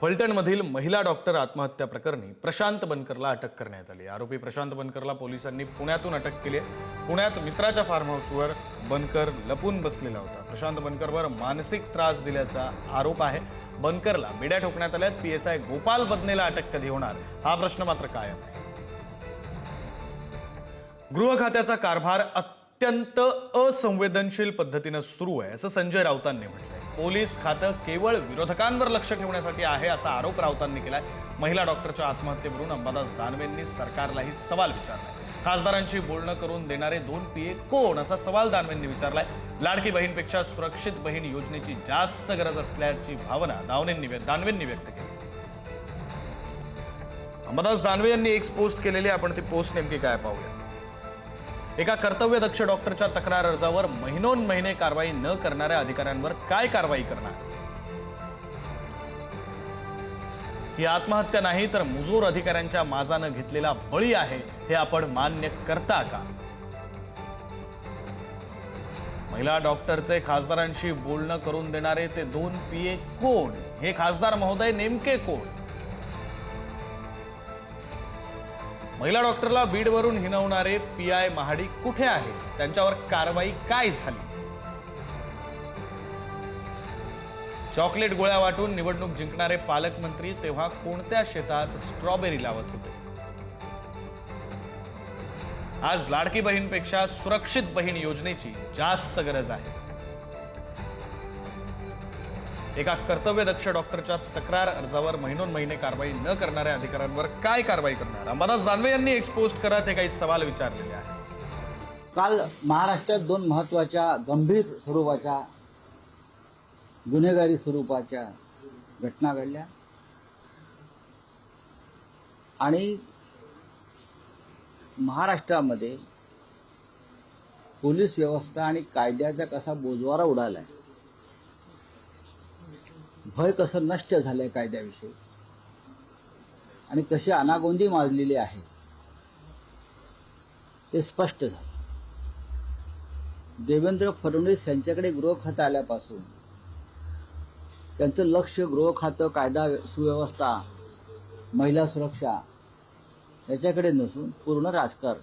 फलटणमधील महिला डॉक्टर आत्महत्या प्रकरणी प्रशांत बनकरला अटक करण्यात आली। आरोपी प्रशांत बनकरला पोलिसांनी पुण्यातून अटक केली आहे। पुण्यात मित्राच्या फार्म हाऊसवर बनकर लपून बसलेला होता। प्रशांत बनकरवर मानसिक त्रास दिल्याचा आरोप आहे। बनकरला बेड्या ठोकण्यात आल्यात। पीएसआय गोपाल बदनेला अटक कधी होणार हा प्रश्न मात्र कायम आहे। गृह खात्याचा कारभार अत्यंत असंवेदनशील पद्धतीने सुरू आहे असं संजय राऊतांनी म्हटलंय। पोलीस खातं केवळ विरोधकांवर लक्ष ठेवण्यासाठी आहे असा आरोप राऊतांनी केलाय। महिला डॉक्टरच्या आत्महत्येवरून अंबादास दानवेंनी सरकारलाही सवाल विचारलाय। खासदारांशी बोलणं करून देणारे 2 पीए कोण असा सवाल दानवेंनी विचारलाय। लाडकी बहीणपेक्षा सुरक्षित बहीण योजनेची जास्त गरज असल्याची भावना दानवेंनी व्यक्त केली। अंबादास दानवे यांनी एक पोस्ट केलेली, आपण ती पोस्ट नेमकी काय पाहूया। एका कर्तव्यदक्ष डॉक्टरच्या तक्रार अर्जावर महिनोन-महिने कारवाई न करणाऱ्या अधिकाऱ्यांवर काय कारवाई करणार? ही आत्महत्या नाही तर मुजोर अधिकाऱ्यांच्या माजानं घेतलेला बळी आहे हे आपण मान्य करता का? महिला डॉक्टरचे खासदारांशी बोलणं करून देणारे ते 2 पीए कोण? हे खासदार महोदय नेमके कोण? महिला डॉक्टरला बीडवरून हिणवणारे पीआय महाडिक कुठे आहे? त्यांच्यावर कारवाई काय झाली? चॉकलेट गोळ्या वाटून निवडणूक जिंकणारे पालकमंत्री तेव्हा कोणत्या शेतात स्ट्रॉबेरी लावत होते? आज लाडकी बहीणपेक्षा सुरक्षित बहीण योजनेची जास्त गरज आहे। एका कर्तव्यदक्ष डॉक्टरच्या तक्रार अर्जावर महिनोन-महिने कारवाई न करणाऱ्या अधिकाऱ्यांवर काय कारवाई करणार? अंबादास दानवे यांनी एक्सपोज करत हे काही सवाल विचारलेले आहेत। काल महाराष्ट्रात 2 महत्त्वाच्या गंभीर स्वरूपाच्या गुन्हेगारी स्वरूपाच्या घटना घडल्या आणि महाराष्ट्रामध्ये पोलीस व्यवस्था आणि कायद्याचा कसा बोजवारा उडालाय, भय कसं नष्ट झालंय कायद्याविषयी आणि कशी अनागोंदी माजलेली आहे ते स्पष्ट झालं। देवेंद्र फडणवीस यांच्याकडे गृह खातं आल्यापासून त्यांचं लक्ष गृह खातं, कायदा सुव्यवस्था, महिला सुरक्षा याच्याकडे नसून पूर्ण राजकारण।